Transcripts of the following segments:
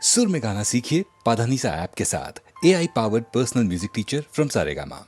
सुर में गाना सीखिए पाधानीसा ऐप के साथ। AI powered personal music teacher from Saregama.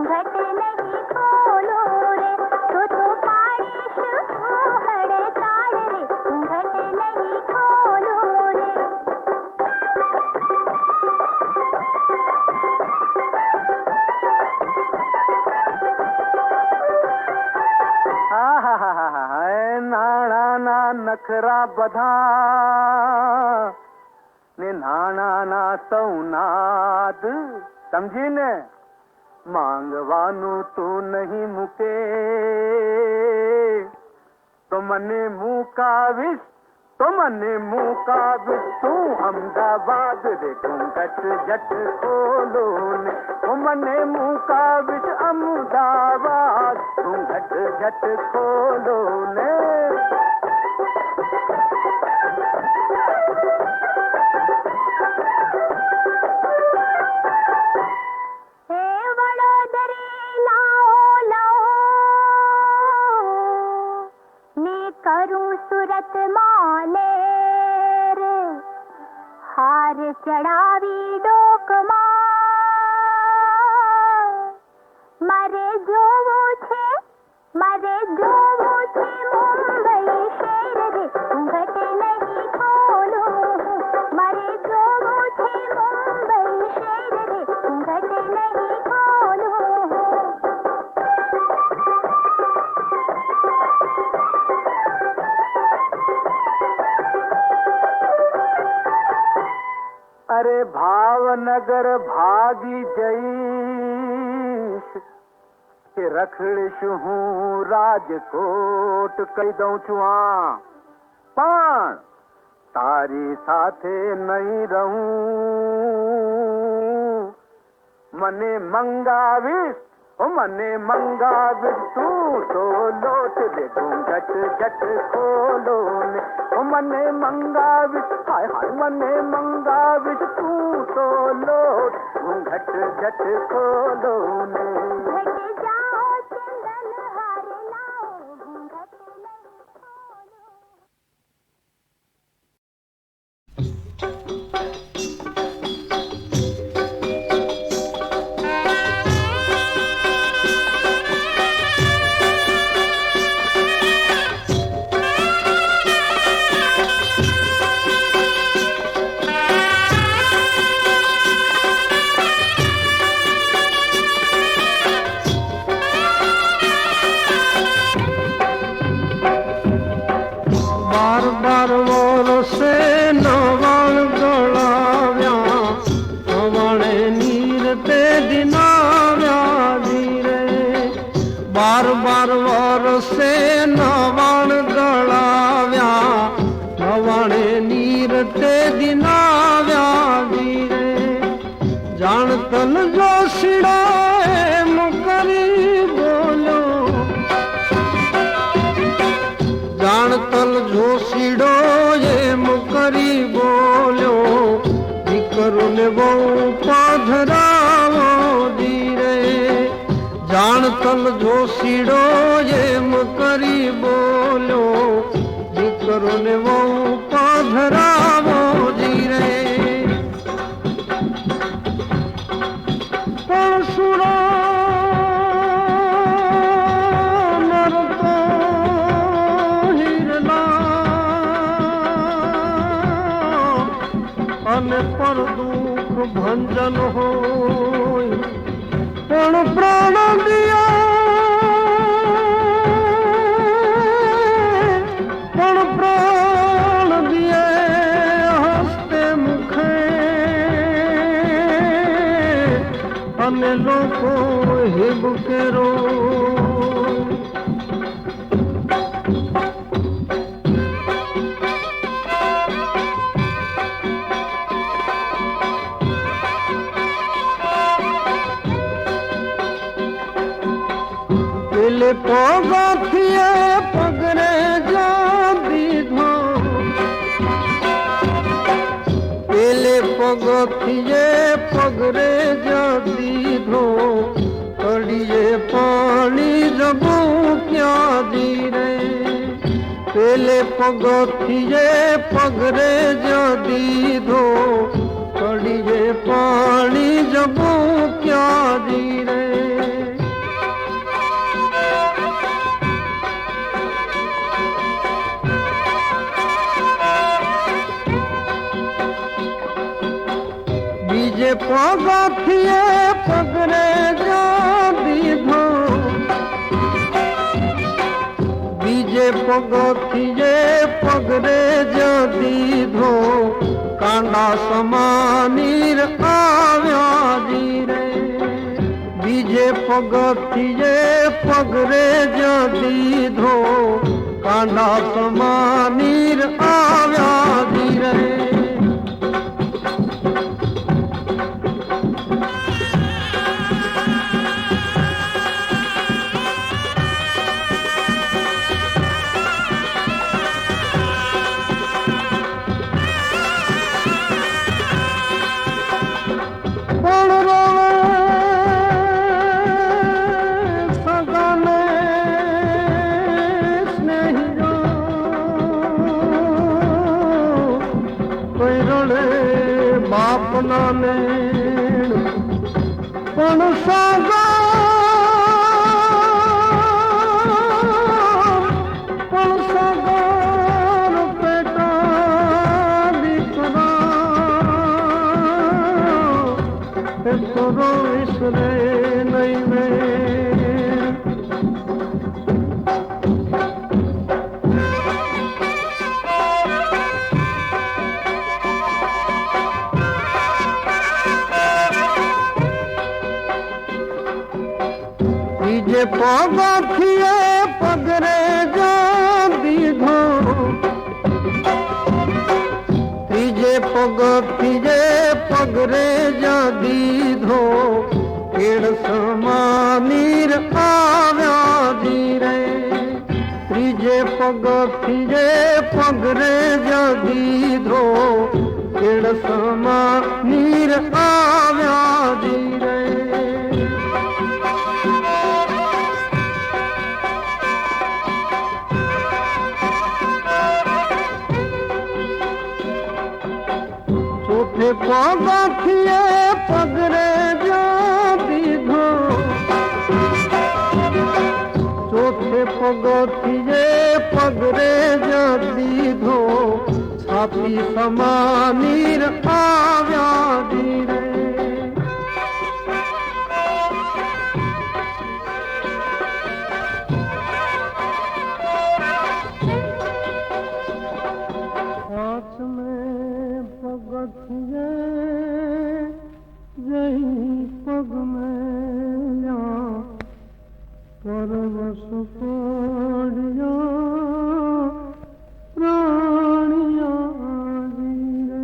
घट नहीं खोलो रे तो पाड़िश આહા નાણાના નખરા બધા ને નાણાના સૌનાદ સમજીને માંગવાનું તું નહીં મૂકે તો મને મુકાવીશ તું અમદાવાદ રે ઘૂંઘટ જટ ખોલો ને તો મને મુકાવીશ અમદાવાદ ઘૂંઘટ જટ ખોલો ને સુરત માલે રે હાર ચડાવી ડોકમાં મારે જોવું છે મુંબઈ શહેર રે ઘૂંઘટ નહીં ખોલું મારે જોવું છે મુંબઈ શહેર રે ઘૂંઘટ નહીં ખોલું અરે ભાવનગર ભાગી જઈશ કે રખડીશ હું રાજકોટ કહી દઉં છું આ પણ તારી સાથે નહીં રહું મને મંગાવીશ તું તો લોટ દે ઘૂંઘટ જટ ખોલો ને મને મંગાવીશ મને મંગાવીશ તું તો લોટ ઘૂંઘટ જટ ખોલો ને જોશીડો એમ કરી બોલ્યો દીકરો ને બહુ પધરાવો ધીરે પણ સુરો નરતો હિરલા અને પર દુઃખ ભંજન હોય પણ પ્રાણ દિયા અને લોકો હિબ કેરો પેલે પગથિયે પગરે જા દીધો પેલે પગથિયે પગરે જા દીધો તળિયે પાણી જગું ક્યાં ધીરે પેલે પગથિયે પગરે જા દીધો તળિયે પાણી જગું ક્યાં ધીરે બીજે પગથિયે પગરે જા દીધો ત્રીજે પગથિયે પગરે જ્યાં દીધો કાંડા સમાનીર આવ્યા જીરે બીજે પગથિયે પગરે જ્યાં દીધો કાંડા સમાનીર આવ્યા જીરે બાપના ને પણ સાગર પેટા દીકરા એ તો વિસરે નહીં મે ત્રીજે પગથિયે પગરે જ્યાં દીધો ત્રીજે પગથિયે પગરે જ્યાં દીધો કેળ સમાનીર આવ્યા જીરે ત્રીજે પગથિયે પગરે જ્યાં દીધો કેળ સમાનીર આવ્યા જીરે ચોથે પગથિયે પગરે જ્યાં દીધો ચોથે પગથિયે પગરે જ્યાં દીધો છાતી સમાનીર આવ્યા ધીરે जही पग में परवश पड़िया प्राणिया जीरे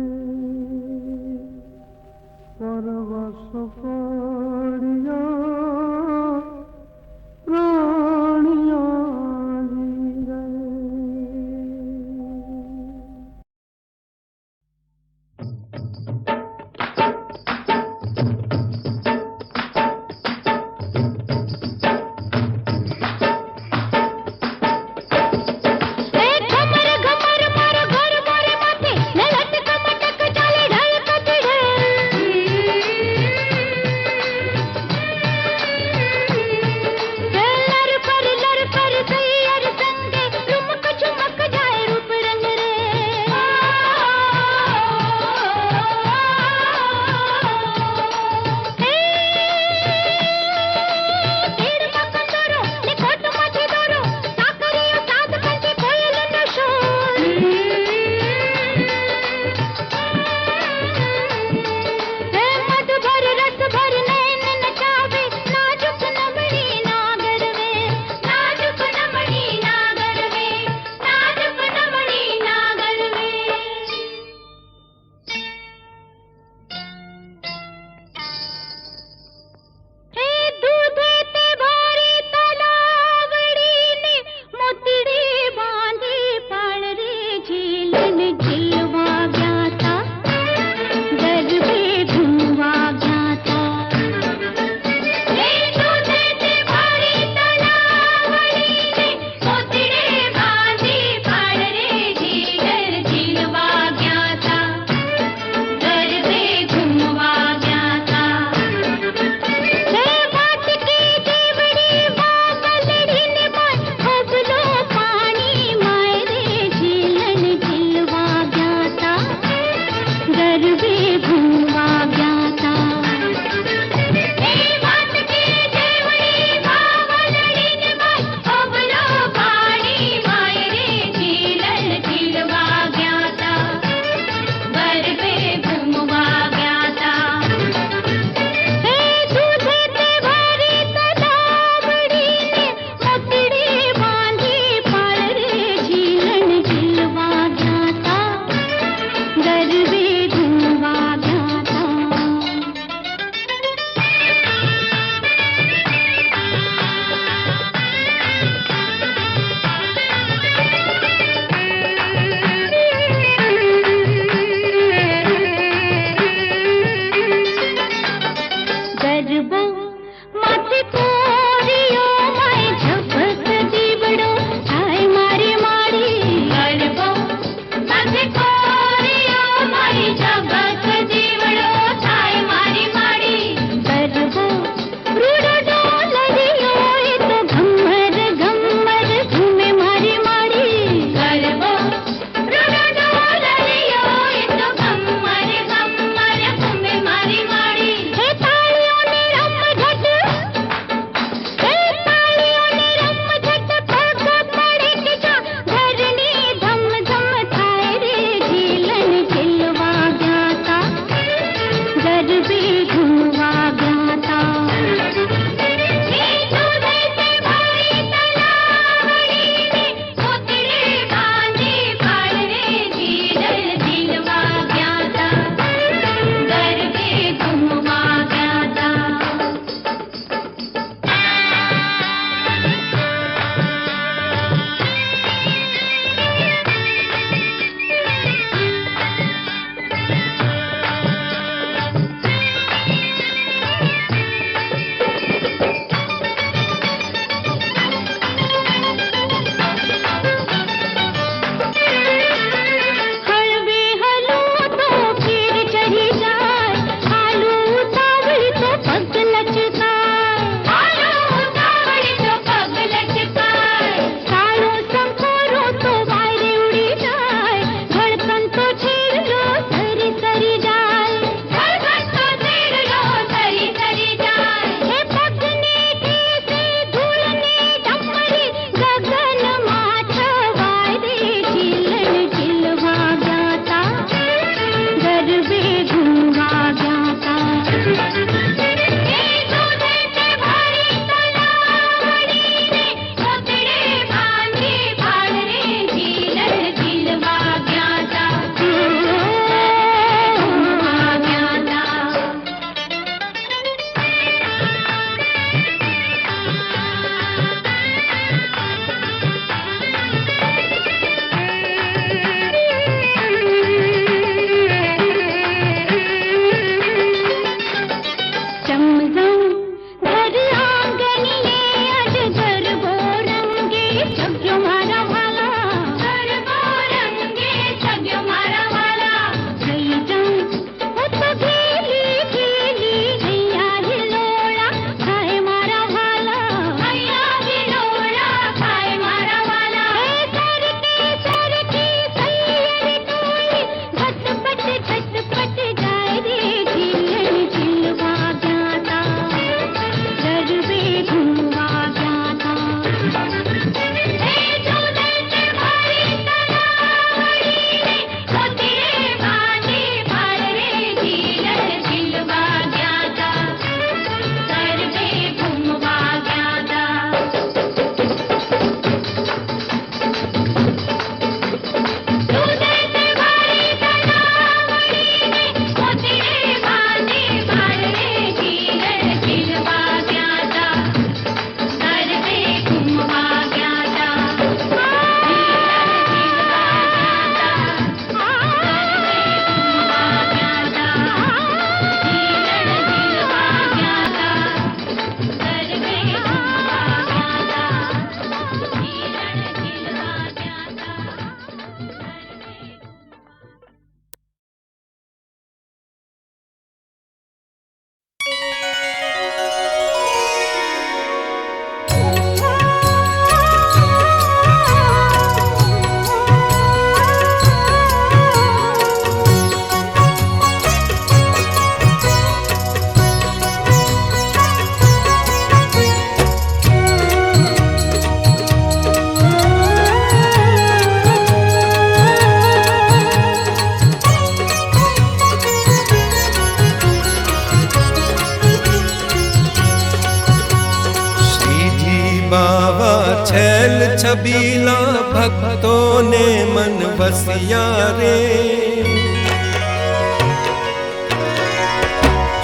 छबीला भक्तों ने मन बसिया रे।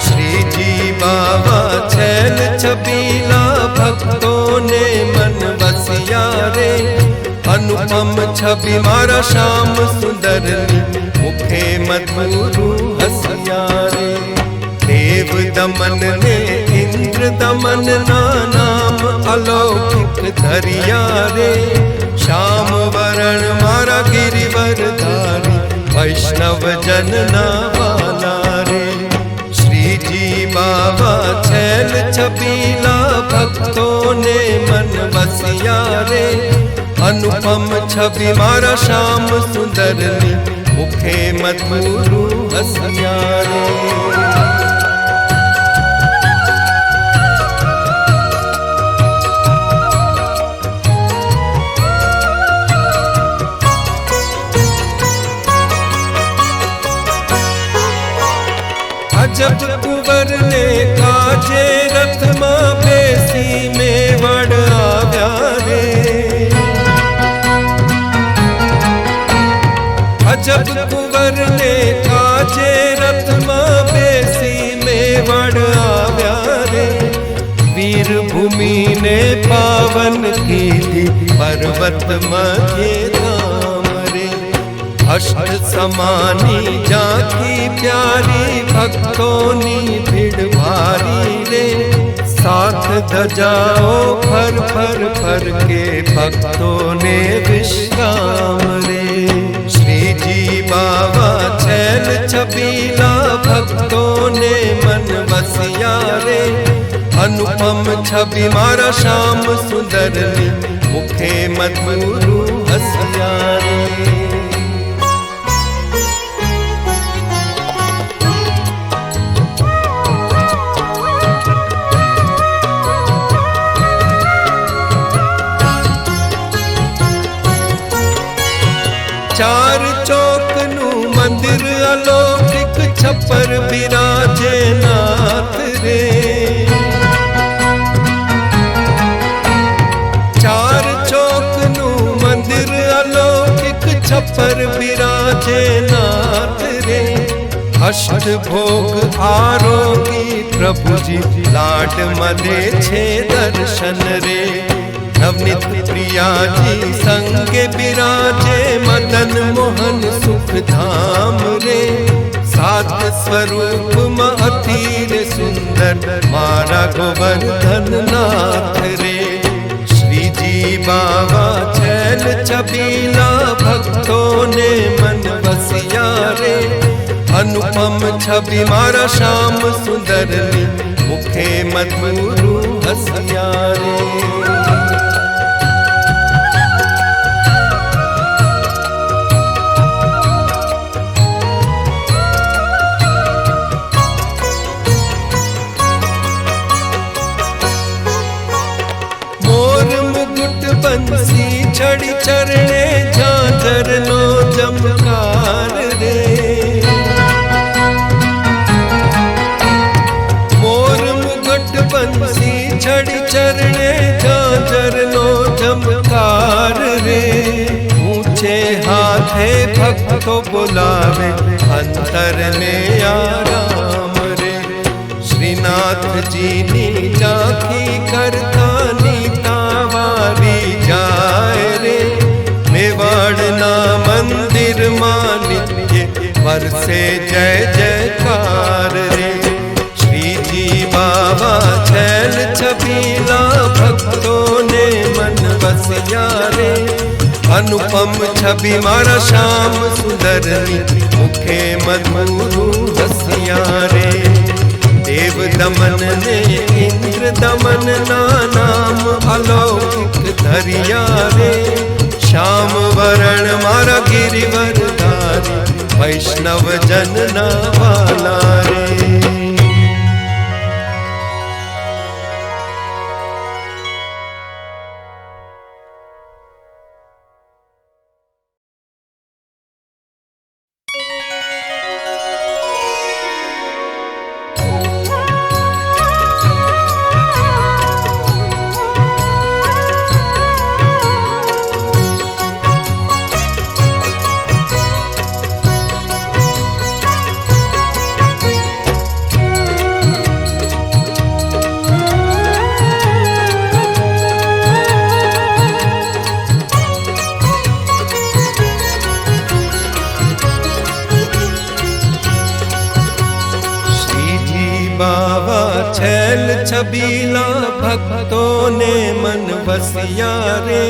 श्री जी बाबा छैल छबीला भक्तों ने मन बसिया रे। अनुपम छवि मारा श्याम सुंदर मुखे मधुरु हसिया रे। देव दमन ने इंद्र दमन ना नाम अलौकिक धरिया रे। श्याम वरण मारा गिरिवर धारी वैष्णव जन ना वाला रे। श्री जी बाबा छैल छबीला भक्तों ने मन बसिया रे। अनुपम छवि मारा श्याम सुंदर मुखे मधुरु हसिया रे। जब कुंवर ने काजे रथ मां बेसी में वड़ आव्या रे। जब कुंवर ने काजे रथ मां बेसी में वड़ आव्या रे। वीर भूमि ने पावन की पर्वत मध्य धाम रे। अष्ट समानी जाकी प्यारी भक्तों नी भीड़ भारी रे। साथ धजाओ फर फर फर के भक्तों ने विश्राम रे। श्री जी बाबा छैल छबीला भक्तों ने मन बसिया रे। अनुपम छवि मारा श्याम सुंदर मुखे मधुरु हसिया रे। चार चौक नू मंदिर अलौकिक छप्पर बिराजे नाथ रे। चार चौक नू मंदिर अलौकिक छप्पर बिराजे नाथ रे। अष्ट भोग आरोगी प्रभु जी लाड मले छे दर्शन रे। नवनीत प्रिया जी संगे बिराजे मदन मोहन सुख धाम रे। सात स्वरूप अतीर सुंदर मारा गोवर्धन नाथ रे। श्री जी बाबा छैल छबीला भक्तों ने मन बसिया रे। अनुपम छवि मारा श्याम सुंदर मुखे मधुरु हसिया रे। बंसी छड़ी चरणे झांझर नो जमकार रे। मोर मुकुट बंसी छड़ी चरणे झांझर नो जमकार रे। ऊंचे हाथे भक्तों बुलावे अंतर में आराम रे। श्रीनाथ जी नी जाकी करता नीता जाए रे। मेवाड़ ना मंदिर मानिए बरसे जय जयकार रे। श्री जी बाबा छैल छबीला भक्तों ने मन बसिया रे। अनुपम छवि मारा श्याम सुंदर मुखे मधुरु हसिया रे। देव दमन ने इंद्र दमन ना नाम अलौकिक धरिया रे। श्याम वरण मारा गिरिवर धारी वैष्णव जन ना वाला रे। छैल छबीला भक्तों ने मन बसिया रे।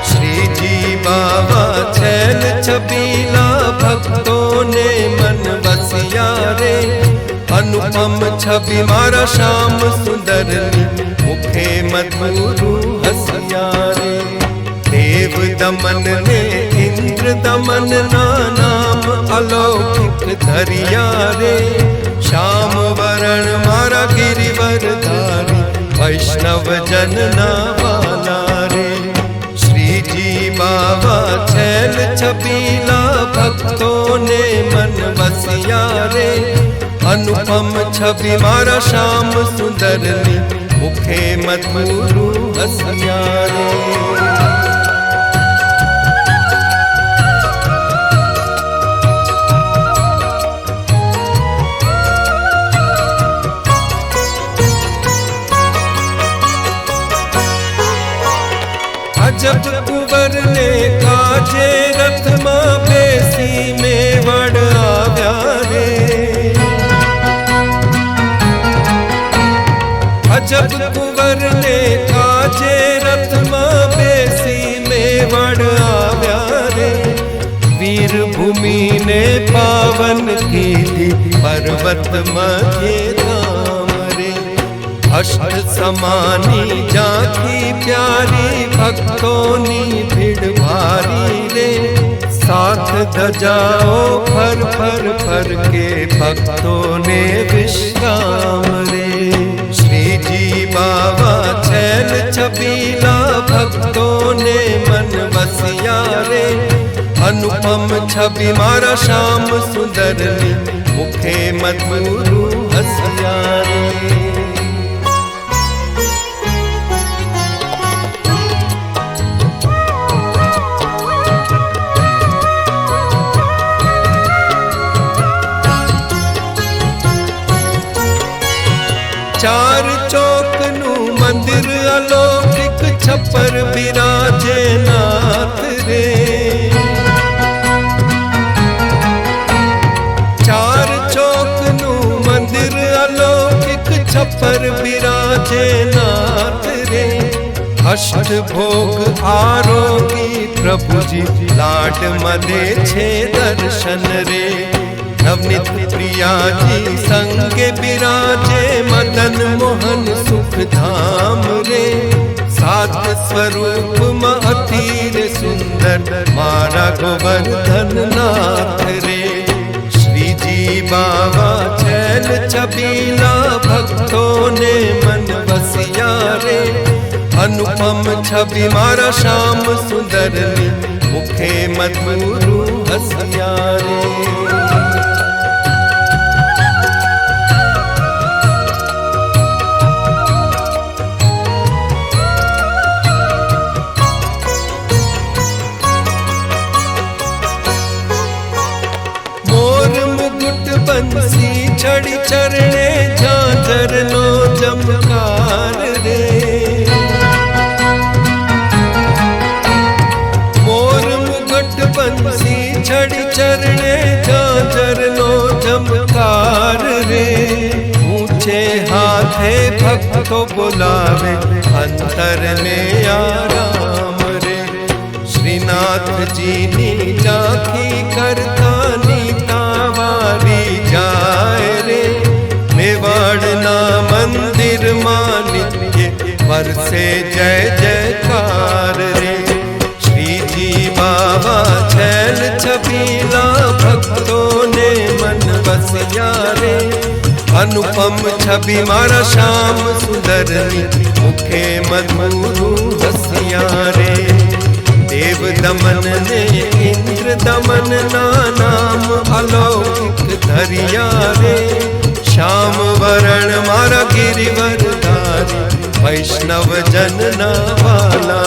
श्री जी बाबा छैल छबीला भक्तों ने मन बसिया रे। अनुपम छवि मारा श्याम सुंदर मुखे मधुरु हसिया रे। देव दमन ने इंद्र दमन ना नाम अलौकिक धरिया रे। श्याम वरण मारा गिरिवर धारी वैष्णव जन ना वाला रे। श्री जी बाबा छैल छबीला भक्तों ने मन बसिया रे। अनुपम छवि मारा श्याम सुंदर मुखे मधुरु हसिया रे। अजब कुंवर ने काजे रथ मां बेसी में वड़ आव्या रे। अजब कुंवर ने काजे रथ मां बेसी में वड़ आव्या रे। वीर भूमि ने पावन की पर्वत मध्य धाम रे। अष्ट समानी जाकी प्यारी भक्तों नी भीड़ भारी रे। साथ धजाओ फर फर फर के भक्तों ने विश्राम रे। श्री जी बाबा छैल छबीला भक्तों ने मन बसिया रे। अनुपम छवि मारा श्याम सुंदर मुखे मधुरु हसिया रे। चार चौक नू मंदिर अलौकिक छप्पर बिराजे नाथ रे। चार चौक नू मंदिर अलौकिक छप्पर बिराजे नाथ रे। अष्ट भोग आरोगी प्रभु जी लाड मदे छे दर्शन रे। नवनीत प्रिया जी संगे बिराजे मदन मोहन सुख धाम रे। सात स्वरूप महतीर सुंदर मारा गोवर्धन नाथ रे। श्री जी बाबा छैल छबीला भक्तों ने मन बसिया रे। अनुपम छवि मारा श्याम सुंदर मुखे मधुरु हसिया रे। बंसी छड़ी चरणे झांझर नो जमकार रे। मोर मुकुट बंसी छड़ी चरणे झांझर नो जमकार रे। ऊंचे हाथे भक्तों बुलावे अंतर में आराम रे। श्रीनाथ जी नी जाकी करता नीता वारी जाए रे। मेवाड़ ना मंदिर मानिए बरसे जय जयकार रे। श्री जी बाबा छैल छबीला भक्तों ने मन बसिया रे। अनुपम छवि मारा श्याम सुंदर मुखे मधुरु हसिया रे। देव दमन ने इंद्र दमन ना नाम अलौकिक धरिया रे। श्याम वरण मारा गिरिवर धारी वैष्णव जन ना वाला